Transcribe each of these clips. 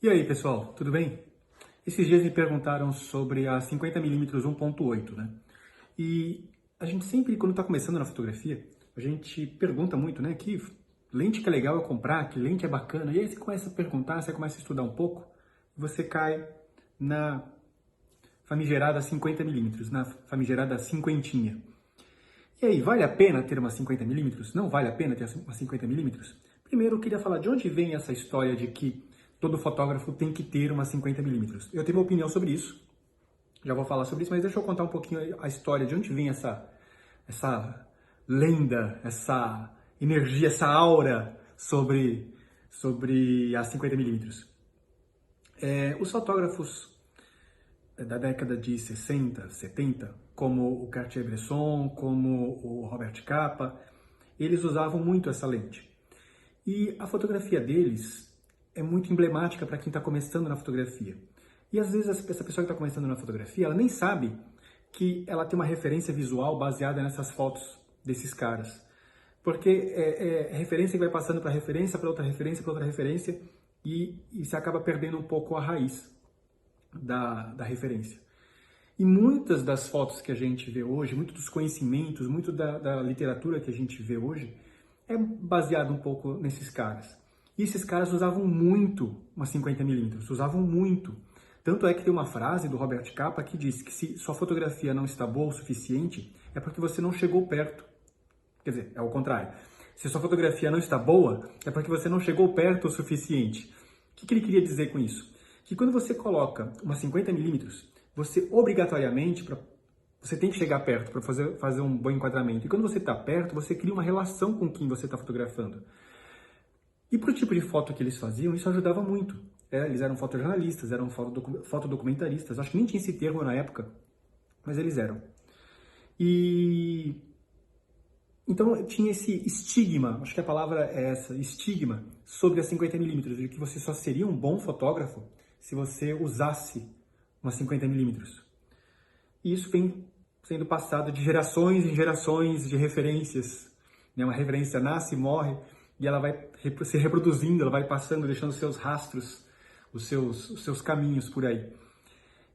E aí, pessoal, tudo bem? Esses dias me perguntaram sobre a 50mm 1.8, né? E a gente sempre, quando está começando na fotografia, a gente pergunta muito, né? Que lente que é legal eu comprar, que lente é bacana. E aí você começa a perguntar, você começa a estudar um pouco, e você cai na famigerada 50mm, na famigerada cinquentinha. E aí, vale a pena ter uma 50mm? Não vale a pena ter uma 50mm? Primeiro, eu queria falar de onde vem essa história de que todo fotógrafo tem que ter uma 50mm. Eu tenho uma opinião sobre isso, já vou falar sobre isso, mas deixa eu contar um pouquinho a história, de onde vem essa lenda, essa energia, essa aura sobre as 50mm. Os fotógrafos da década de 60, 70, como o Cartier-Bresson, como o Robert Capa, eles usavam muito essa lente. E a fotografia deles é muito emblemática para quem está começando na fotografia. E às vezes essa pessoa que está começando na fotografia, ela nem sabe que ela tem uma referência visual baseada nessas fotos desses caras. Porque é referência que vai passando para referência, para outra referência, para outra referência, e você acaba perdendo um pouco a raiz da referência. E muitas das fotos que a gente vê hoje, muito dos conhecimentos, muito da literatura que a gente vê hoje, é baseado um pouco nesses caras. E esses caras usavam muito uma 50mm, usavam muito. Tanto é que tem uma frase do Robert Capa que diz que se sua fotografia não está boa o suficiente, é porque você não chegou perto. Quer dizer, é o contrário. Se sua fotografia não está boa, é porque você não chegou perto o suficiente. O que ele queria dizer com isso? Que quando você coloca uma 50mm, você obrigatoriamente, você tem que chegar perto para fazer um bom enquadramento. E quando você está perto, você cria uma relação com quem você está fotografando. E para o tipo de foto que eles faziam, isso ajudava muito. Eles eram fotojornalistas, eram fotodocumentaristas. Acho que nem tinha esse termo na época, mas eles eram. E então tinha esse estigma, acho que a palavra é essa, estigma, sobre a 50mm, de que você só seria um bom fotógrafo se você usasse uma 50mm. E isso vem sendo passado de gerações em gerações de referências. Uma referência nasce, morre, e ela vai se reproduzindo, ela vai passando, deixando seus rastros, os seus caminhos por aí.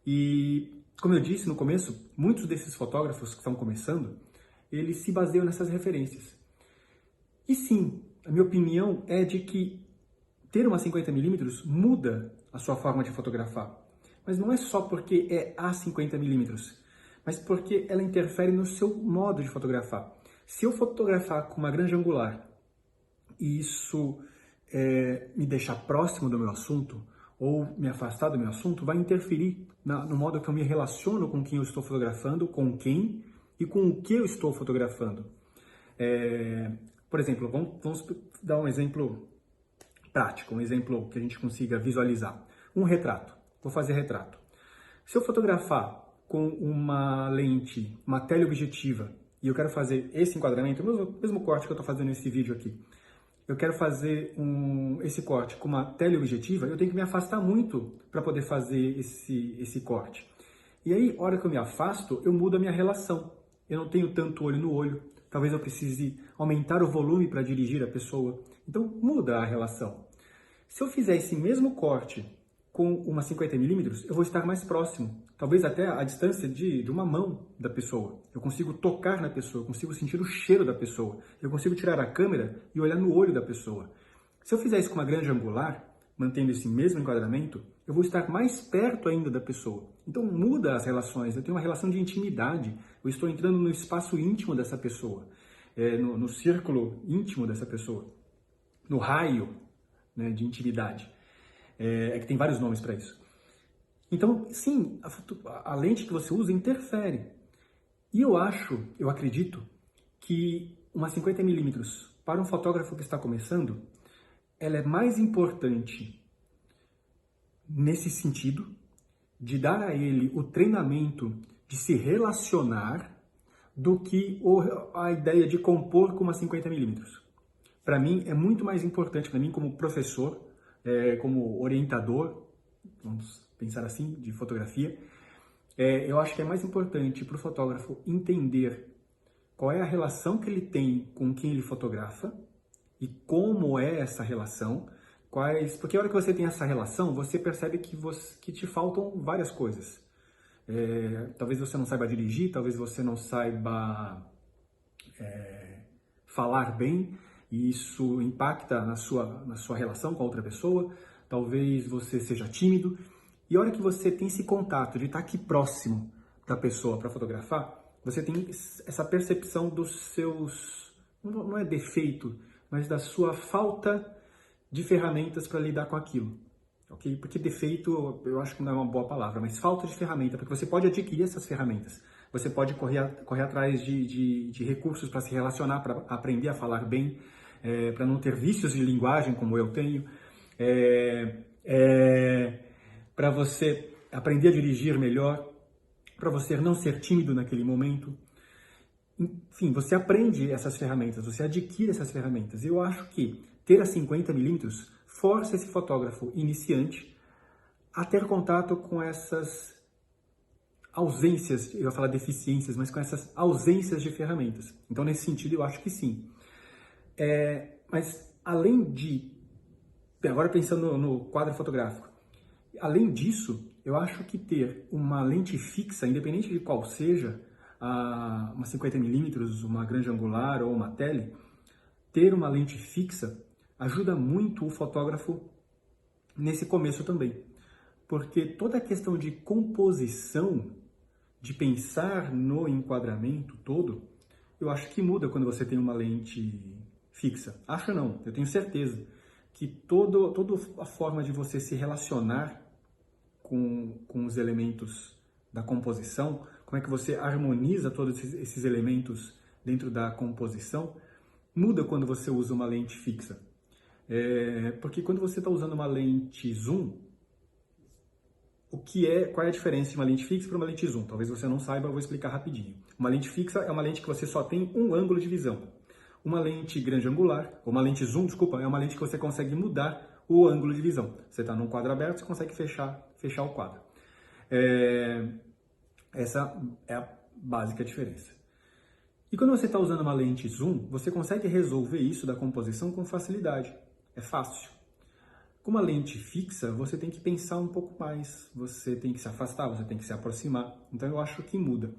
E, como eu disse no começo, muitos desses fotógrafos que estão começando, eles se baseiam nessas referências. E sim, a minha opinião é de que ter uma 50mm muda a sua forma de fotografar. Mas não é só porque é a 50mm, mas porque ela interfere no seu modo de fotografar. Se eu fotografar com uma grande angular e isso me deixar próximo do meu assunto ou me afastar do meu assunto, vai interferir no modo que eu me relaciono com quem eu estou fotografando, com quem e com o que eu estou fotografando. Por exemplo, vamos dar um exemplo prático, um exemplo que a gente consiga visualizar. Um retrato. Vou fazer retrato. Se eu fotografar com uma lente, uma teleobjetiva, e eu quero fazer esse enquadramento, o mesmo corte que eu estou fazendo nesse vídeo aqui, eu quero fazer esse corte com uma teleobjetiva, eu tenho que me afastar muito para poder fazer esse corte. E aí, a hora que eu me afasto, eu mudo a minha relação. Eu não tenho tanto olho no olho. Talvez eu precise aumentar o volume para dirigir a pessoa. Então, muda a relação. Se eu fizer esse mesmo corte com uma 50mm, eu vou estar mais próximo. Talvez até a distância de uma mão da pessoa. Eu consigo tocar na pessoa, eu consigo sentir o cheiro da pessoa. Eu consigo tirar a câmera e olhar no olho da pessoa. Se eu fizer isso com uma grande angular, mantendo esse mesmo enquadramento, eu vou estar mais perto ainda da pessoa. Então muda as relações, eu tenho uma relação de intimidade, eu estou entrando no espaço íntimo dessa pessoa, no círculo íntimo dessa pessoa, no raio, né, de intimidade. Que tem vários nomes para isso. Então, sim, a lente que você usa interfere. E eu acredito, que uma 50mm para um fotógrafo que está começando, ela é mais importante nesse sentido de dar a ele o treinamento de se relacionar do que a ideia de compor com uma 50mm. Para mim, é muito mais importante, para mim como professor, como orientador, vamos pensar assim, de fotografia, eu acho que é mais importante para o fotógrafo entender qual é a relação que ele tem com quem ele fotografa e como é essa relação, Porque a hora que você tem essa relação, você percebe que te faltam várias coisas. Talvez você não saiba dirigir, talvez você não saiba falar bem, e isso impacta na sua relação com a outra pessoa. Talvez você seja tímido. E a hora que você tem esse contato de estar aqui próximo da pessoa para fotografar, você tem essa percepção dos seus, não é defeito, mas da sua falta de ferramentas para lidar com aquilo. Okay? Porque defeito, eu acho que não é uma boa palavra, mas falta de ferramenta, porque você pode adquirir essas ferramentas. Você pode correr atrás de recursos para se relacionar, para aprender a falar bem, para não ter vícios de linguagem como eu tenho, para você aprender a dirigir melhor, para você não ser tímido naquele momento. Enfim, você aprende essas ferramentas, você adquire essas ferramentas. Eu acho que ter a 50mm força esse fotógrafo iniciante a ter contato com essas ausências, eu ia falar deficiências, mas com essas ausências de ferramentas. Então, nesse sentido, eu acho que sim. Mas, além de... Agora, pensando no quadro fotográfico. Além disso, eu acho que ter uma lente fixa, independente de qual seja, uma 50mm, uma grande angular ou uma tele, ter uma lente fixa ajuda muito o fotógrafo nesse começo também. Porque toda a questão de composição, de pensar no enquadramento todo, eu acho que muda quando você tem uma lente fixa. Acho não, eu tenho certeza que toda a forma de você se relacionar com os elementos da composição, como é que você harmoniza todos esses elementos dentro da composição, muda quando você usa uma lente fixa. Porque quando você está usando uma lente zoom, qual é a diferença de uma lente fixa para uma lente zoom? Talvez você não saiba, eu vou explicar rapidinho. Uma lente fixa é uma lente que você só tem um ângulo de visão. Uma lente grande angular, ou uma lente zoom, desculpa, é uma lente que você consegue mudar o ângulo de visão. Você está num quadro aberto, você consegue fechar o quadro. Essa é a básica diferença. E quando você está usando uma lente zoom, você consegue resolver isso da composição com facilidade. É fácil. Com uma lente fixa, você tem que pensar um pouco mais, você tem que se afastar, você tem que se aproximar. Então eu acho que muda.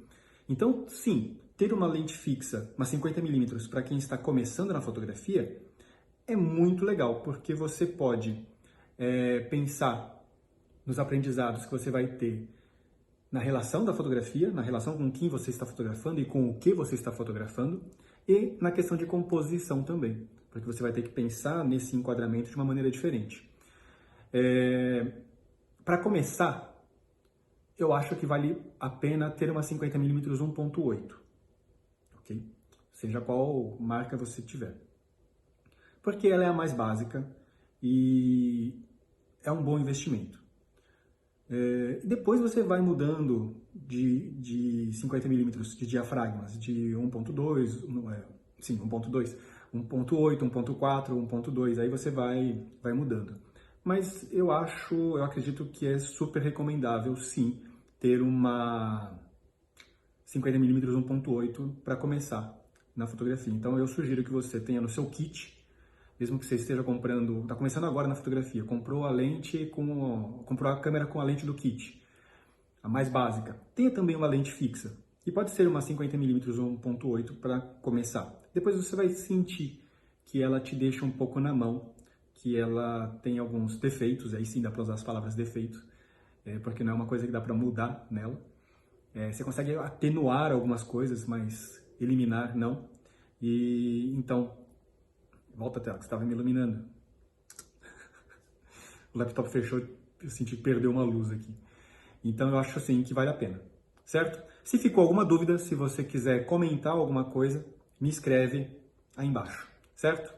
Então, sim, ter uma lente fixa, uma 50mm, para quem está começando na fotografia, é muito legal, porque você pode pensar nos aprendizados que você vai ter na relação da fotografia, na relação com quem você está fotografando e com o que você está fotografando, e na questão de composição também, porque você vai ter que pensar nesse enquadramento de uma maneira diferente. Para começar, eu acho que vale a pena ter uma 50mm 1.8, ok? Seja qual marca você tiver. Porque ela é a mais básica e é um bom investimento. Depois você vai mudando de 50mm de diafragmas, de 1.2, 1.2, 1.8, 1.4, 1.2, aí você vai mudando. Mas eu acredito que é super recomendável, sim, ter uma 50mm 1.8 para começar na fotografia. Então eu sugiro que você tenha no seu kit, mesmo que você esteja está começando agora na fotografia, comprou a câmera com a lente do kit, a mais básica. Tenha também uma lente fixa, e pode ser uma 50mm 1.8 para começar. Depois você vai sentir que ela te deixa um pouco na mão, que ela tem alguns defeitos, aí sim dá para usar as palavras defeitos, porque não é uma coisa que dá para mudar nela. Você consegue atenuar algumas coisas, mas eliminar não. E então, volta a tela, que você estava me iluminando. O laptop fechou, eu senti que perdeu uma luz aqui. Então eu acho assim que vale a pena, certo? Se ficou alguma dúvida, se você quiser comentar alguma coisa, me escreve aí embaixo, certo?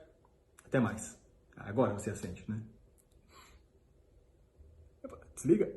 Até mais. Agora você acende, né? Desliga.